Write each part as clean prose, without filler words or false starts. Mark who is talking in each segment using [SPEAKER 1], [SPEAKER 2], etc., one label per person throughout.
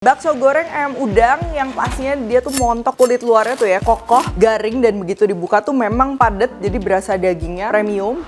[SPEAKER 1] Bakso goreng ayam udang yang pastinya dia tuh montok, kulit luarnya tuh ya kokoh, garing, dan begitu dibuka tuh memang padat, jadi berasa dagingnya premium.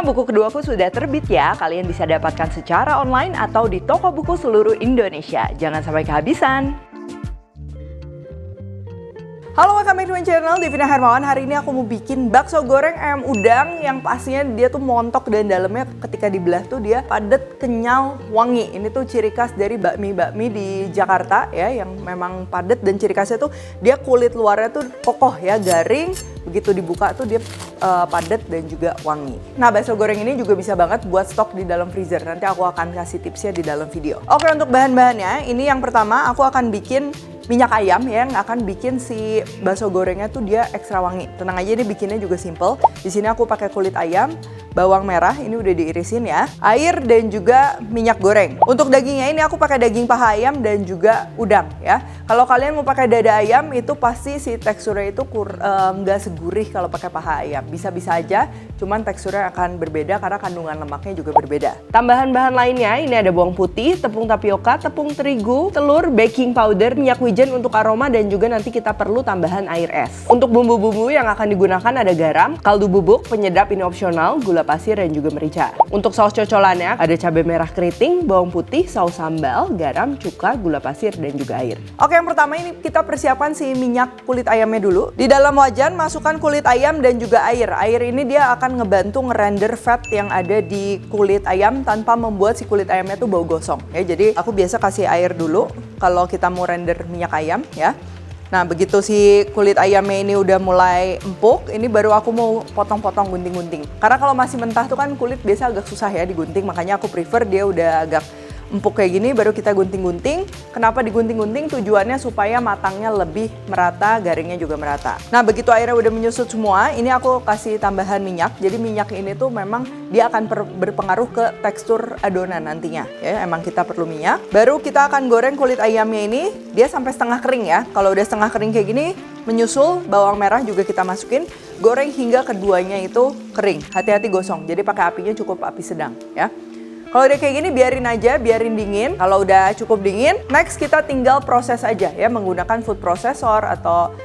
[SPEAKER 1] Buku keduaku sudah terbit ya, kalian bisa dapatkan secara online atau di toko buku seluruh Indonesia. Jangan sampai kehabisan. Halo, welcome back to my channel, Devina Hermawan. Hari ini aku mau bikin bakso goreng ayam udang yang pastinya dia tuh montok dan dalamnya ketika dibelah tuh dia padat, kenyal, wangi. Ini tuh ciri khas dari bakmi-bakmi di Jakarta ya, yang memang padat dan ciri khasnya tuh dia kulit luarnya tuh kokoh ya, garing. Begitu dibuka tuh dia padat dan juga wangi. Nah, bakso goreng ini juga bisa banget buat stok di dalam freezer. Nanti aku akan kasih tipsnya di dalam video. Oke, untuk bahan-bahannya, ini yang pertama aku akan bikin minyak ayam ya, yang akan bikin si bakso gorengnya tuh dia ekstra wangi. Tenang aja, ini bikinnya juga simple. Di sini aku pakai kulit ayam, bawang merah, ini udah diirisin ya, air dan juga minyak goreng. Untuk dagingnya ini aku pakai daging paha ayam dan juga udang ya. Kalau kalian mau pakai dada ayam itu pasti si teksturnya itu nggak segurih kalau pakai paha ayam. Bisa-bisa aja, cuman teksturnya akan berbeda karena kandungan lemaknya juga berbeda. Tambahan bahan lainnya ini ada bawang putih, tepung tapioka, tepung terigu, telur, baking powder, minyak wijen untuk aroma, dan juga nanti kita perlu tambahan air es. Untuk bumbu-bumbu yang akan digunakan ada garam, kaldu bubuk, penyedap ini opsional, gula pasir, dan juga merica. Untuk saus cocolannya ada cabai merah keriting, bawang putih, saus sambal, garam, cuka, gula pasir, dan juga air. Oke, yang pertama ini kita persiapkan si minyak kulit ayamnya dulu. Di dalam wajan masukkan kulit ayam dan juga air. Air ini dia akan ngebantu ngerender fat yang ada di kulit ayam tanpa membuat si kulit ayamnya tuh bau gosong ya. Jadi aku biasa kasih air dulu kalau kita mau render minyak ayam ya. Nah, begitu si kulit ayamnya ini udah mulai empuk, ini baru aku mau potong-potong, gunting-gunting. Karena kalau masih mentah tuh kan kulit biasa agak susah ya digunting, makanya aku prefer dia udah agak empuk kayak gini baru kita gunting-gunting. Kenapa digunting-gunting? Tujuannya supaya matangnya lebih merata, garingnya juga merata. Nah, begitu airnya udah menyusut semua, ini aku kasih tambahan minyak. Jadi minyak ini tuh memang dia akan berpengaruh ke tekstur adonan nantinya ya. Emang kita perlu minyak. Baru kita akan goreng kulit ayamnya ini, dia sampai setengah kering ya. Kalau udah setengah kering kayak gini, menyusul bawang merah juga kita masukin. Goreng hingga keduanya itu kering. Hati-hati gosong. Jadi pakai apinya cukup api sedang ya. Kalau udah kayak gini biarin aja, biarin dingin. Kalau udah cukup dingin, next kita tinggal proses aja ya, menggunakan food processor atau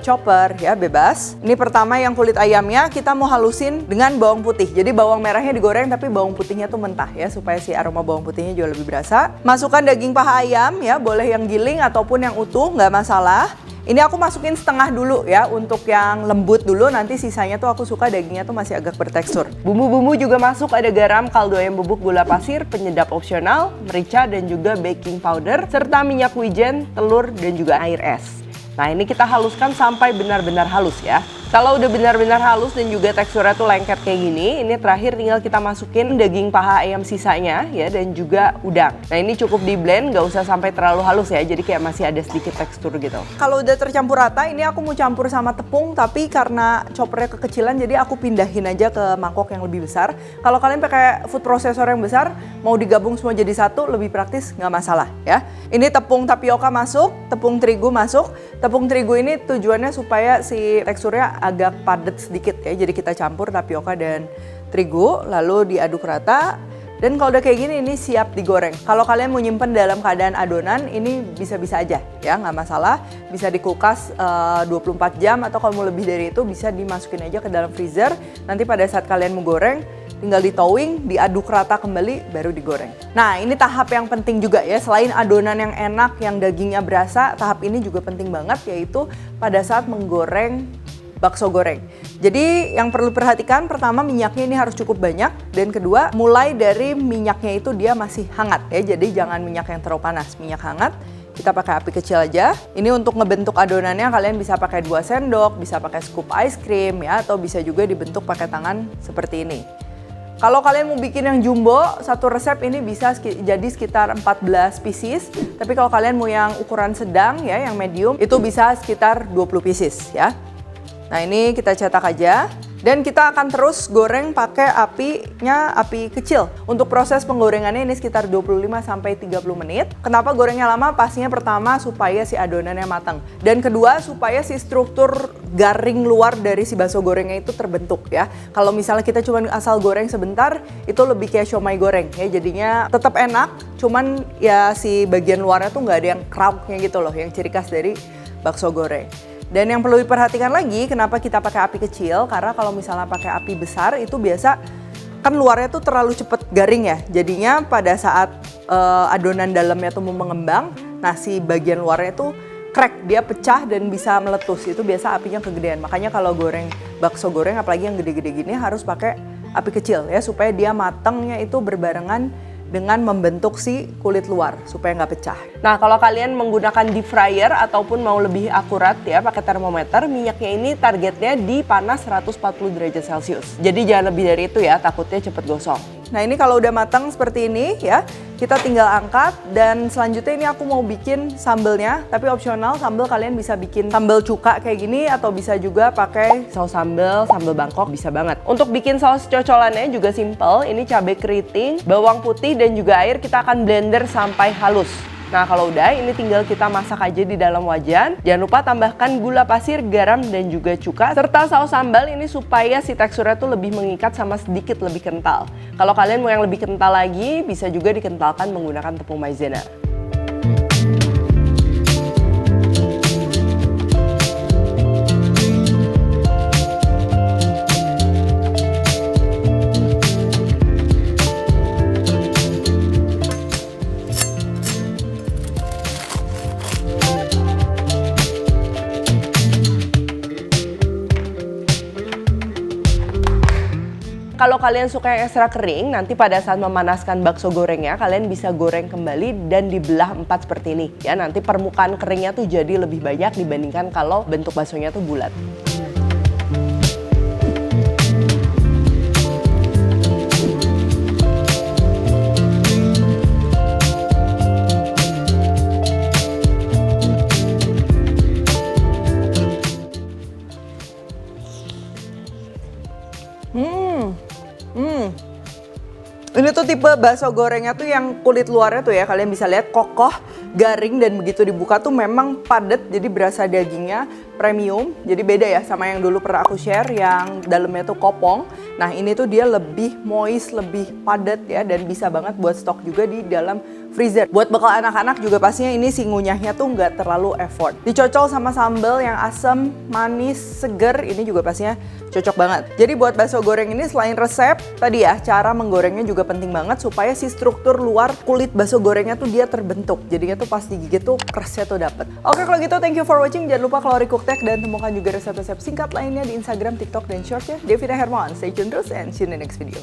[SPEAKER 1] chopper ya, bebas. Ini pertama yang kulit ayamnya kita mau halusin dengan bawang putih. Jadi bawang merahnya digoreng tapi bawang putihnya tuh mentah ya, supaya si aroma bawang putihnya juga lebih berasa. Masukkan daging paha ayam ya, boleh yang giling ataupun yang utuh, nggak masalah. Ini aku masukin setengah dulu ya, untuk yang lembut dulu, nanti sisanya tuh aku suka dagingnya tuh masih agak bertekstur. Bumbu-bumbu juga masuk, ada garam, kaldu ayam bubuk, gula pasir, penyedap opsional, merica, dan juga baking powder, serta minyak wijen, telur, dan juga air es. Nah, ini kita haluskan sampai benar-benar halus ya. Kalau udah benar-benar halus dan juga teksturnya tuh lengket kayak gini, ini terakhir tinggal kita masukin daging paha ayam sisanya ya, dan juga udang. Nah, ini cukup di blend, nggak usah sampai terlalu halus ya, jadi kayak masih ada sedikit tekstur gitu. Kalau udah tercampur rata, ini aku mau campur sama tepung, tapi karena choppernya kekecilan jadi aku pindahin aja ke mangkok yang lebih besar. Kalau kalian pakai food processor yang besar, mau digabung semua jadi satu, lebih praktis, nggak masalah ya. Ini tepung tapioka masuk, tepung terigu masuk. Tepung terigu ini tujuannya supaya si teksturnya agak padat sedikit ya. Jadi kita campur tapioka dan terigu, lalu diaduk rata. Dan kalau udah kayak gini, ini siap digoreng. Kalau kalian mau nyimpen dalam keadaan adonan, ini bisa-bisa aja ya, nggak masalah. Bisa di kulkas 24 jam, atau kalau mau lebih dari itu bisa dimasukin aja ke dalam freezer. Nanti pada saat kalian mau goreng, tinggal ditowing, diaduk rata kembali, baru digoreng. Nah, ini tahap yang penting juga ya. Selain adonan yang enak, yang dagingnya berasa, tahap ini juga penting banget, yaitu pada saat menggoreng bakso goreng. Jadi yang perlu perhatikan, pertama minyaknya ini harus cukup banyak, dan kedua mulai dari minyaknya itu dia masih hangat ya. Jadi jangan minyak yang terlalu panas, minyak hangat. Kita pakai api kecil aja. Ini untuk ngebentuk adonannya kalian bisa pakai 2 sendok, bisa pakai scoop ice cream ya, atau bisa juga dibentuk pakai tangan seperti ini. Kalau kalian mau bikin yang jumbo, satu resep ini bisa jadi sekitar 14 pieces. Tapi kalau kalian mau yang ukuran sedang ya, yang medium, itu bisa sekitar 20 pieces ya. Nah ini kita cetak aja. Dan kita akan terus goreng pakai api kecil. Untuk proses penggorengannya ini sekitar 25-30 menit. Kenapa gorengnya lama? Pastinya pertama supaya si adonannya matang. Dan kedua supaya si struktur garing luar dari si bakso gorengnya itu terbentuk ya. Kalau misalnya kita cuma asal goreng sebentar, itu lebih kayak siomay goreng ya. Jadinya tetap enak, cuman ya si bagian luarnya tuh nggak ada yang krauknya gitu loh, yang ciri khas dari bakso goreng. Dan yang perlu diperhatikan lagi, kenapa kita pakai api kecil? Karena kalau misalnya pakai api besar itu biasa kan luarnya tuh terlalu cepet garing ya. Jadinya pada saat adonan dalamnya tuh mau mengembang, nah si bagian luarnya tuh crack, dia pecah dan bisa meletus. Itu biasa apinya kegedean. Makanya kalau goreng bakso goreng, apalagi yang gede-gede gini harus pakai api kecil ya, supaya dia matangnya itu berbarengan dengan membentuk si kulit luar supaya nggak pecah. Nah kalau kalian menggunakan deep fryer ataupun mau lebih akurat ya pakai termometer, minyaknya ini targetnya di panas 140 derajat Celcius. Jadi jangan lebih dari itu ya, takutnya cepet gosong. Nah ini kalau udah matang seperti ini ya, kita tinggal angkat. Dan selanjutnya ini aku mau bikin sambelnya, tapi opsional sambel kalian bisa bikin sambel cuka kayak gini atau bisa juga pakai saus sambel Bangkok, bisa banget. Untuk bikin saus cocolannya juga simple, ini cabai keriting, bawang putih dan juga air kita akan blender sampai halus. Nah kalau udah, ini tinggal kita masak aja di dalam wajan. Jangan lupa tambahkan gula pasir, garam, dan juga cuka. Serta saus sambal ini supaya si teksturnya tuh lebih mengikat sama sedikit lebih kental. Kalau kalian mau yang lebih kental lagi, bisa juga dikentalkan menggunakan tepung maizena. Kalau kalian suka yang ekstra kering, nanti pada saat memanaskan bakso gorengnya, kalian bisa goreng kembali dan dibelah 4 seperti ini. Ya, nanti permukaan keringnya tuh jadi lebih banyak dibandingkan kalau bentuk baksonya tuh bulat. Ini tuh tipe bakso gorengnya tuh yang kulit luarnya tuh ya, kalian bisa lihat kokoh, garing, dan begitu dibuka tuh memang padat, jadi berasa dagingnya premium. Jadi beda ya sama yang dulu pernah aku share yang dalamnya tuh kopong. Nah ini tuh dia lebih moist, lebih padat ya, dan bisa banget buat stok juga di dalam freezer. Buat bekal anak-anak juga pastinya ini si ngunyahnya tuh nggak terlalu effort. Dicocol sama sambal yang asam, manis, seger, ini juga pastinya cocok banget. Jadi buat bakso goreng ini selain resep tadi ya, cara menggorengnya juga penting banget supaya si struktur luar kulit bakso gorengnya tuh dia terbentuk. Jadinya tuh pas digigit tuh kerasnya tuh dapet. Oke kalau gitu thank you for watching. Jangan lupa Kalori Cook Tech dan temukan juga resep-resep singkat lainnya di Instagram, TikTok, dan Shorts ya. Devina Hermawan, stay tune terus and see you in the next video.